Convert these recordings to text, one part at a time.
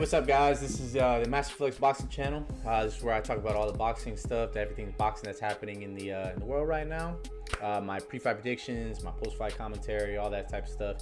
what's up, guys? This is the Master Flex Boxing Channel. This is where I talk about all the boxing stuff, everything boxing that's happening in the world right now. My pre-fight predictions, my post-fight commentary, all that type of stuff.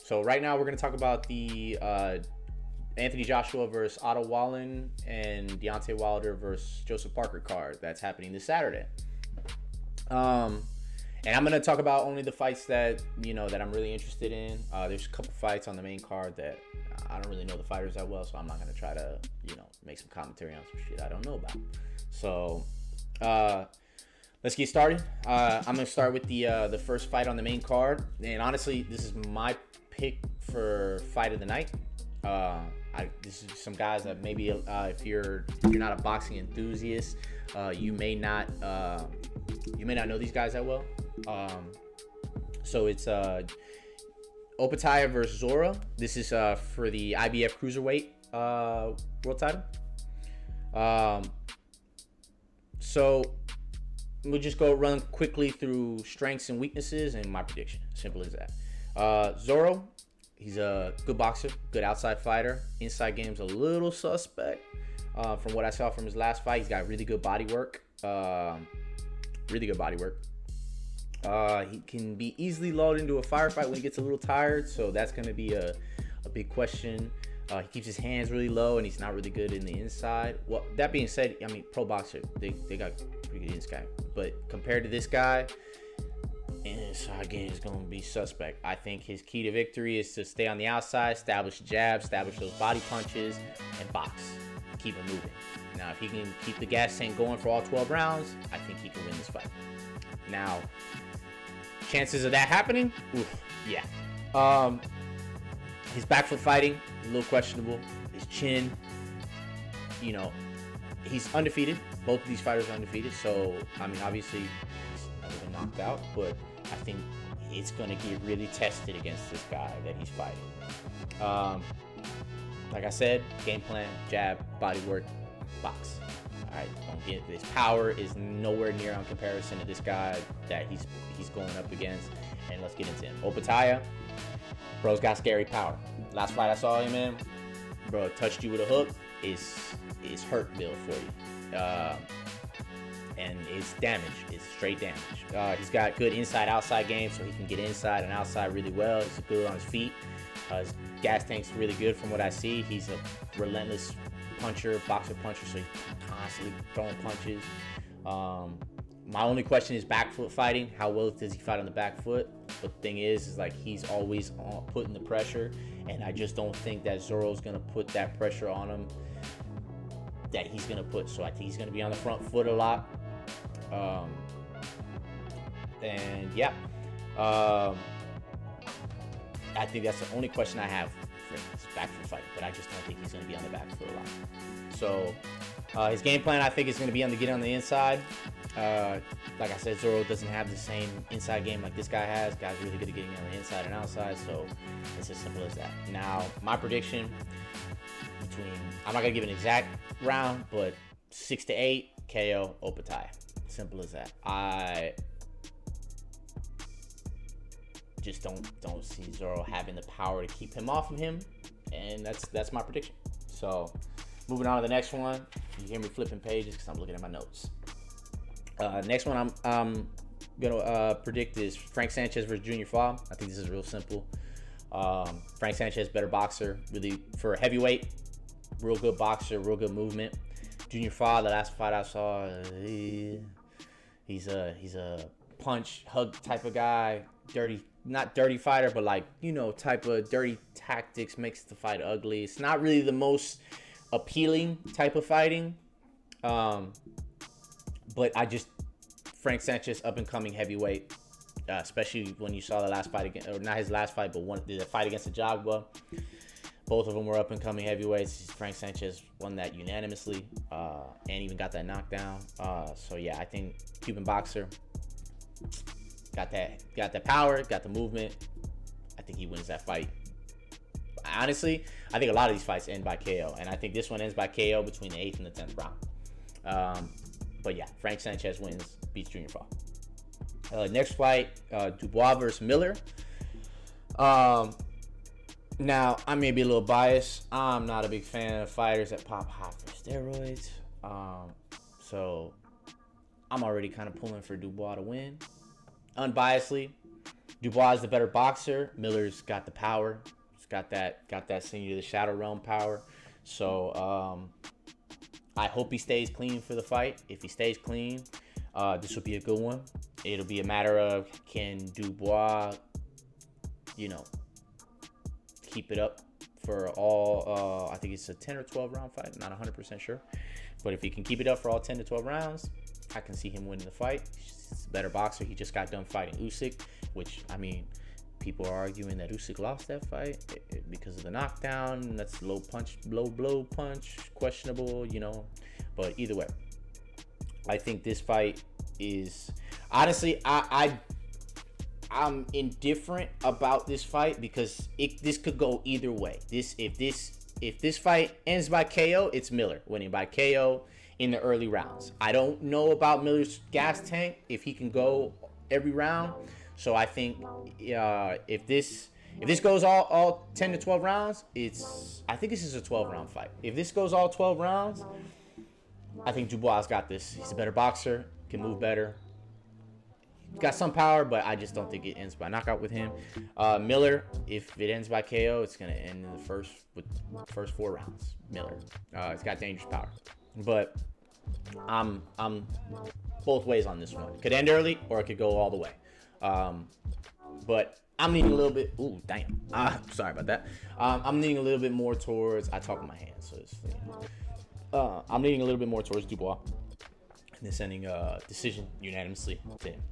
So right now we're going to talk about the Anthony Joshua versus Otto Wallin and Deontay Wilder versus Joseph Parker card that's happening this Saturday. And I'm going to talk about only the fights that, that I'm really interested in. There's a couple fights on the main card that I don't really know the fighters that well, so I'm not going to try to, make some commentary on some shit I don't know about. So, let's get started. I'm going to start with the first fight on the main card. And honestly, this is my pick for fight of the night. This is some guys that maybe if you're not a boxing enthusiast, you may not know these guys that well. So it's Opetaya versus Zora. This is for the IBF Cruiserweight world title. So we'll just run quickly through strengths and weaknesses and my prediction. Simple as that. Zoro, he's a good boxer, good outside fighter. Inside game's a little suspect. From what I saw from his last fight, he's got really good body work. He can be easily lulled into a firefight when he gets a little tired, so that's going to be a big question. He keeps his hands really low, and he's not really good in the inside. Well, that being said, I mean, pro boxer, they got pretty good inside. But compared to this guy, inside game is going to be suspect. I think his key to victory is to stay on the outside, establish jabs, establish those body punches, and box. Keep it moving. Now, if he can keep the gas tank going for all 12 rounds, I think he can win this fight. Now, chances of that happening? Oof, yeah. His back foot fighting, a little questionable. His chin, he's undefeated. Both of these fighters are undefeated. So, I mean, obviously, he's never been knocked out. But I think it's going to get really tested against this guy that he's fighting. Like I said, game plan, jab, body work, box. All right, don't get this. Power is nowhere near on comparison to this guy that he's going up against. And let's get into him. Opetaya, bro's got scary power. Last fight I saw him in, bro touched you with a hook, is hurt bill for you. And it's damage. It's straight damage. He's got good inside-outside game, so he can get inside and outside really well. He's good on his feet. His gas tank's really good from what I see. He's a relentless boxer puncher, so he's constantly throwing punches. My only question is back foot fighting. How well does he fight on the back foot? But the thing is like he's always putting the pressure, and I just don't think that Zoro's gonna put that pressure on him that he's gonna put. So I think he's gonna be on the front foot a lot. And yeah. I think that's the only question I have for his back foot fight, but I just don't think he's going to be on the back foot a lot. So his game plan, I think, is going to be get on the inside. Like I said, Zoro doesn't have the same inside game like this guy has. Guy's really good at getting on the inside and outside, so it's as simple as that. Now, my prediction I'm not going to give an exact round, but 6 to 8, KO, Opetaya. Simple as that. I just don't see Zoro having the power to keep him off of him, and that's my prediction. So moving on to the next one. You hear me flipping pages because I'm looking at my notes. Next one I'm gonna predict is Frank Sanchez versus Junior Fa. I think this is real simple. Frank Sanchez, better boxer, really for a heavyweight, real good boxer, real good movement. Junior Fa, the last fight I saw, he's a punch hug type of guy, not dirty fighter, but type of dirty tactics makes the fight ugly. It's not really the most appealing type of fighting. But Frank Sanchez, up and coming heavyweight, especially when you saw the last fight against, or not his last fight, but the fight against Ajagba. Both of them were up and coming heavyweights. Frank Sanchez won that unanimously, and even got that knockdown. So yeah, I think Cuban boxer. Got that power, got the movement. I think he wins that fight. Honestly, I think a lot of these fights end by KO, and I think this one ends by KO between the 8th and the 10th round. But yeah, Frank Sanchez wins, beats Junior Fa. Next fight, Dubois versus Miller. Now, I may be a little biased. I'm not a big fan of fighters that pop hot for steroids. So I'm already kind of pulling for Dubois to win. Unbiasedly, Dubois is the better boxer. Miller's got the power. He's got that send you to the shadow realm power. So I hope he stays clean for the fight. If he stays clean, this will be a good one. It'll be a matter of, can Dubois, keep it up for all, I think it's a 10 or 12 round fight. Not 100% sure. But if he can keep it up for all 10 to 12 rounds, I can see him winning the fight. He's a better boxer. He just got done fighting Usyk, which, I mean, people are arguing that Usyk lost that fight because of the knockdown. That's low blow punch, questionable, But either way, I think this fight is, honestly, I'm indifferent about this fight because this could go either way. If this fight ends by KO, it's Miller winning by KO in the early rounds. I don't know about Miller's gas tank, if he can go every round. So I think if this goes all 10 to 12 rounds, I think this is a 12-round fight. If this goes all 12 rounds, I think Dubois got this. He's a better boxer, can move better. Got some power, but I just don't think it ends by knockout with him. Miller, if it ends by KO, it's gonna end in the first 4 rounds. Miller, it's got dangerous power, but I'm both ways on this one. Could end early, or it could go all the way. But I'm leaning a little bit. Ooh, damn. Sorry about that. I'm leaning a little bit more towards. I talk with my hands, so it's, I'm leaning a little bit more towards Dubois, and then sending a decision unanimously to him.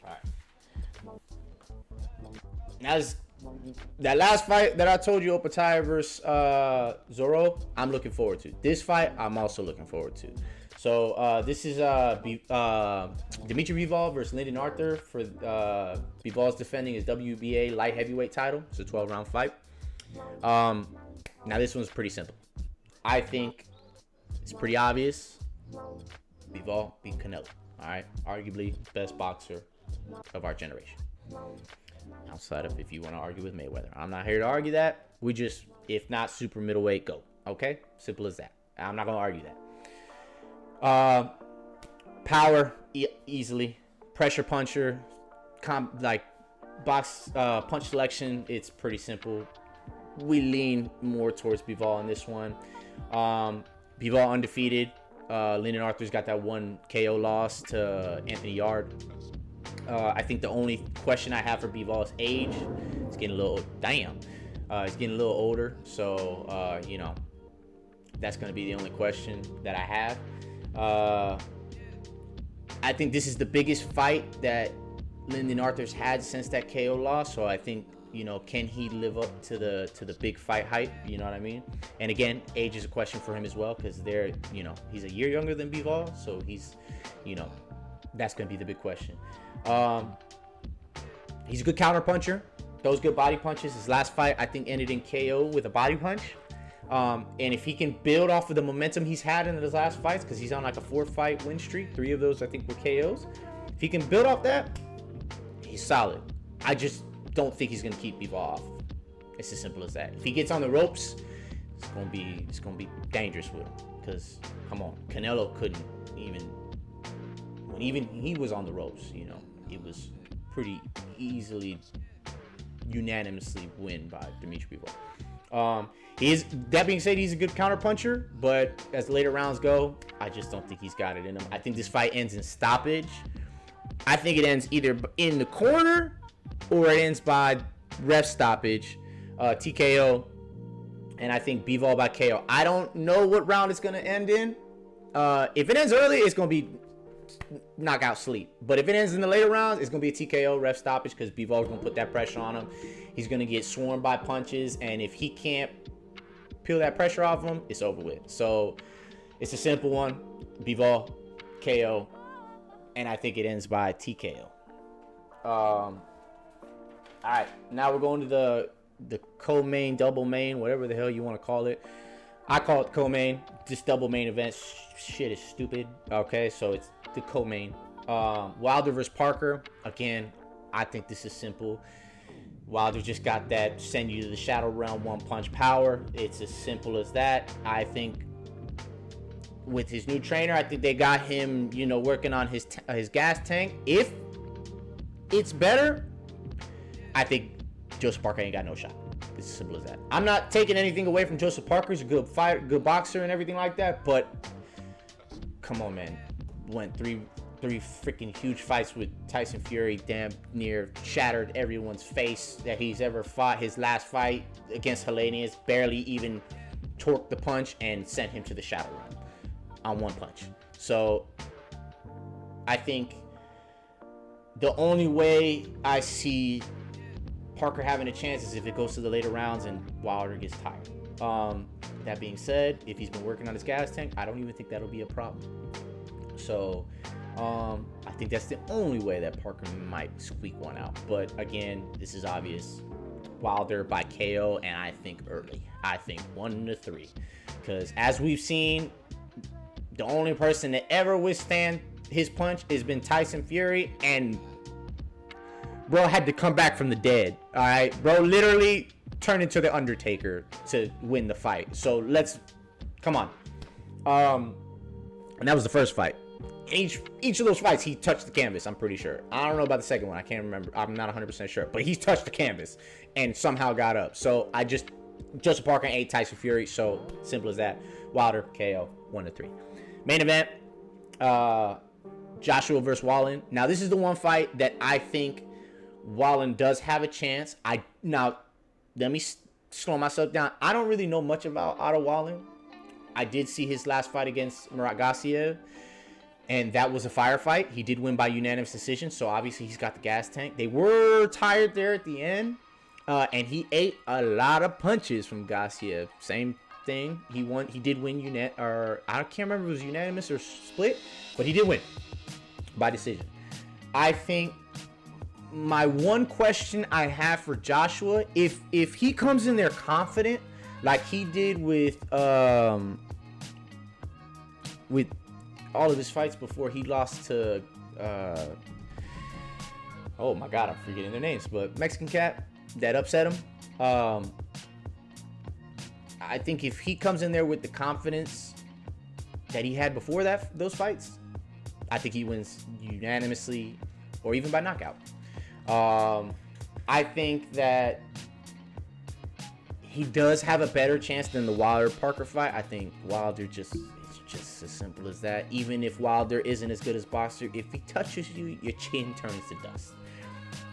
Alright. Now, that last fight that I told you, Opetaia versus Zoro, I'm looking forward to. This fight, I'm also looking forward to. So, this is Dimitri Bivol versus Lyndon Arthur. For Bivol's defending his WBA light heavyweight title. It's a 12-round fight. Now, this one's pretty simple. I think it's pretty obvious. Bivol beat Canelo. All right, arguably best boxer of our generation. Outside of if you want to argue with Mayweather, I'm not here to argue that. We just, if not super middleweight, go. Okay, simple as that. I'm not gonna argue that. Power easily, pressure puncher, box punch selection. It's pretty simple. We lean more towards Bivol in this one. Bivol undefeated. Lyndon Arthur's got that one KO loss to Anthony Yard. I think the only question I have for Bivol is age. He's getting a little he's getting a little older, so that's going to be the only question that I have. I think this is the biggest fight that Lyndon Arthur's had since that KO loss, so I think, can he live up to the big fight hype? You know what I mean? And again, age is a question for him as well, because he's a year younger than Bivol, so he's, that's going to be the big question. He's a good counter puncher. Those good body punches. His last fight, I think, ended in KO with a body punch. And if he can build off of the momentum he's had in his last fights, because he's on like a 4-fight win streak, 3 of those I think were KOs. If he can build off that, he's solid. I just don't think he's gonna keep Bivol off. It's as simple as that. If he gets on the ropes, it's gonna be dangerous with him. Because come on, Canelo couldn't even when he was on the ropes. It was pretty easily, unanimously win by Dimitri Bivol. That being said, he's a good counter puncher, but as later rounds go, I just don't think he's got it in him. I think this fight ends in stoppage. I think it ends either in the corner or it ends by ref stoppage, TKO, and I think Bivol by KO. I don't know what round it's going to end in. If it ends early, it's going to be knockout sleep. But if it ends in the later rounds, it's going to be a TKO, ref stoppage, because Bivol's going to put that pressure on him. He's going to get swarmed by punches, and if he can't peel that pressure off him, it's over with. So it's a simple one. Bivol, KO, and I think it ends by TKO. All right, now we're going to the co-main, double main, whatever the hell you want to call it. I call it co-main. This double main event shit is stupid. Okay, so it's the co-main. Wilder versus Parker. Again, I think this is simple. Wilder just got that send you to the shadow realm one punch power. It's as simple as that. I think with his new trainer, I think they got him, you know, working on his gas tank. If it's better, I think Joseph Parker ain't got no shot. It's as simple as that. I'm not taking anything away from Joseph Parker. He's a good fighter, good boxer, and everything like that. But come on, man. Went three freaking huge fights with Tyson Fury, damn near shattered everyone's face that he's ever fought. His last fight against Helenius barely even torqued the punch and sent him to the shadow realm on one punch. So I think the only way I see Parker having a chance is if it goes to the later rounds and Wilder gets tired. That being said, if he's been working on his gas tank, I don't even think that'll be a problem. So I think that's the only way that Parker might squeak one out. But again, this is obvious. Wilder by KO, and I think early. I think 1-3. Because as we've seen, the only person that ever withstand his punch has been Tyson Fury, and bro had to come back from the dead. All right, bro literally turned into the Undertaker to win the fight. So let's come on. And that was the first fight. Each of those fights, he touched the canvas, I'm pretty sure. I don't know about the second one. I can't remember. I'm not 100% sure. But he's touched the canvas and somehow got up. So Joseph Parker ate Tyson Fury. So simple as that. Wilder, KO, 1-3. Main event, Joshua versus Wallin. Now, this is the one fight that I think Wallin does have a chance. Now, let me slow myself down. I don't really know much about Otto Wallin. I did see his last fight against Murat Gassiev, and that was a firefight. He did win by unanimous decision, so obviously he's got the gas tank. They were tired there at the end, and he ate a lot of punches from Gassiev. Same thing. He did win I can't remember if it was unanimous or split, but he did win by decision. I think my one question I have for Joshua, if he comes in there confident like he did with all of his fights before he lost to oh my god, I'm forgetting their names, but Mexican cat that upset him. I think if he comes in there with the confidence that he had before those fights, I think he wins unanimously or even by knockout. I think that he does have a better chance than the Wilder-Parker fight. I think Wilder it's just as simple as that. Even if Wilder isn't as good as boxer, if he touches you, your chin turns to dust.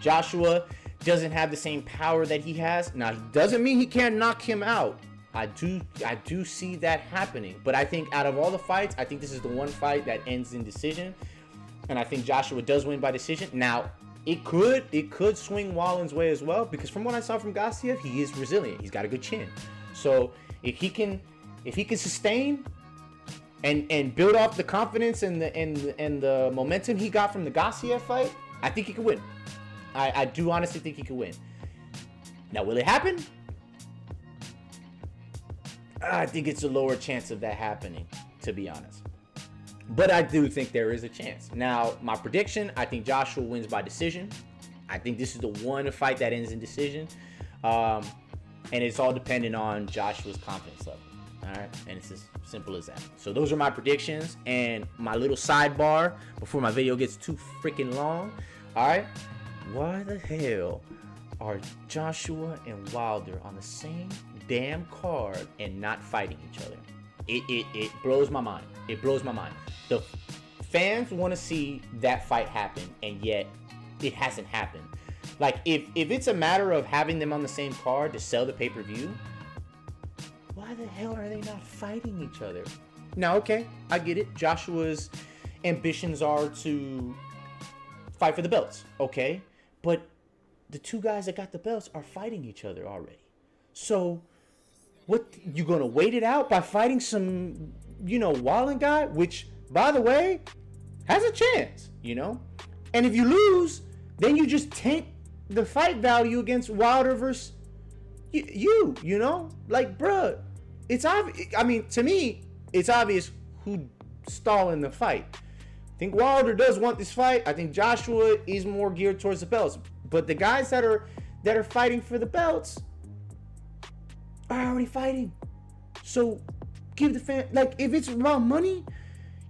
Joshua doesn't have the same power that he has. Now, it doesn't mean he can't knock him out. I do see that happening. But I think out of all the fights, I think this is the one fight that ends in decision. And I think Joshua does win by decision. Now, it could swing Wallin's way as well, because from what I saw from Gassiev, he is resilient. He's got a good chin. So if he can sustain and build off the confidence and the momentum he got from the Gassiev fight, I think he could win. I do honestly think he could win. Now, will it happen? I think it's a lower chance of that happening, to be honest. But I do think there is a chance. Now, my prediction, I think Joshua wins by decision. I think this is the one fight that ends in decision. And it's all dependent on Joshua's confidence level. All right? And it's as simple as that. So those are my predictions. And my little sidebar before my video gets too freaking long. All right? Why the hell are Joshua and Wilder on the same damn card and not fighting each other? It blows my mind. It blows my mind. The fans want to see that fight happen, and yet it hasn't happened. Like, if it's a matter of having them on the same card to sell the pay-per-view, why the hell are they not fighting each other? Now, okay, I get it. Joshua's ambitions are to fight for the belts, okay? But the two guys that got the belts are fighting each other already. So, what, you gonna wait it out by fighting some, Wallin guy, which, by the way, has a chance, And if you lose, then you just tank the fight value against Wilder versus you. Like, bruh, it's obvious. I mean, to me, it's obvious who's stalling the fight. I think Wilder does want this fight. I think Joshua is more geared towards the belts. But the guys that are that are fighting for the belts are already fighting. So give the fan, like, if it's about money,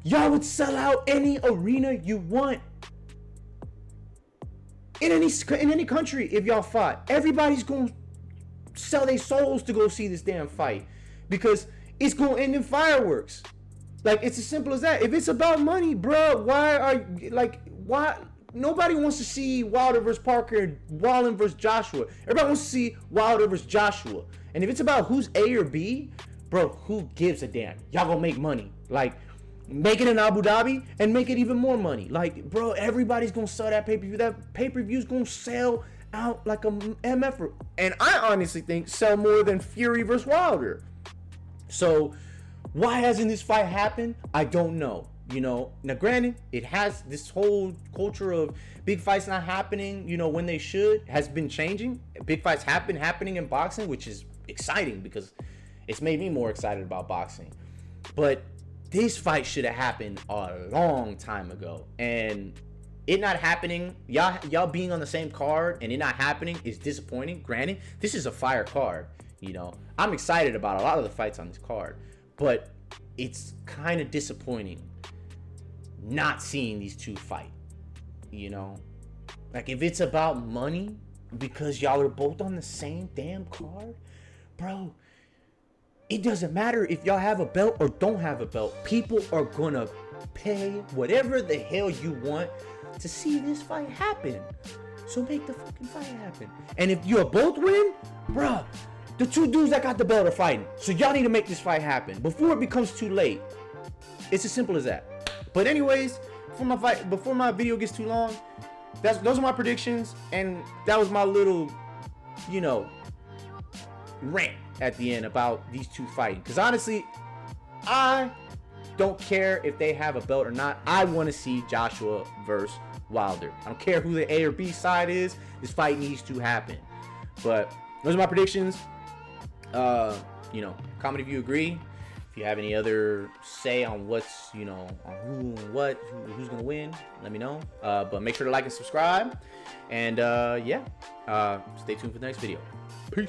y'all would sell out any arena you want. In any country, if y'all fought, everybody's gonna sell their souls to go see this damn fight, because it's gonna end in fireworks. Like, it's as simple as that. If it's about money, bro, why nobody wants to see Wilder versus Parker and Wallin versus Joshua. Everybody wants to see Wilder versus Joshua. And if it's about who's A or B, bro, who gives a damn? Y'all gonna make money. Like, make it in Abu Dhabi and make it even more money. Like, bro, everybody's gonna sell that pay-per-view. That pay-per-view's gonna sell out like a MF. And I honestly think sell more than Fury versus Wilder. So why hasn't this fight happened? I don't know. You know, now granted, it has this whole culture of big fights not happening, you know, when they should, has been changing. Big fights have been happening in boxing, which is exciting because it's made me more excited about boxing. But this fight should have happened a long time ago. And it not happening, y'all being on the same card and it not happening is disappointing. Granted, this is a fire card. You know, I'm excited about a lot of the fights on this card, but it's kind of disappointing not seeing these two fight. You know, like, if it's about money because y'all are both on the same damn card, bro, it doesn't matter if y'all have a belt or don't have a belt. People are gonna pay whatever the hell you want to see this fight happen. So make the fucking fight happen. And if you both win, bro, the two dudes that got the belt are fighting. So y'all need to make this fight happen before it becomes too late. It's as simple as that. But anyways, before my video gets too long, those are my predictions, and that was my little, you know, rant at the end about these two fighting. Because honestly, I don't care if they have a belt or not. I want to see Joshua versus Wilder. I don't care who the A or B side is. This fight needs to happen. But those are my predictions. You know, comment if you agree. If you have any other say on what's, you know, on who and what, who's gonna win, let me know. But make sure to like and subscribe. And yeah, stay tuned for the next video. Peace.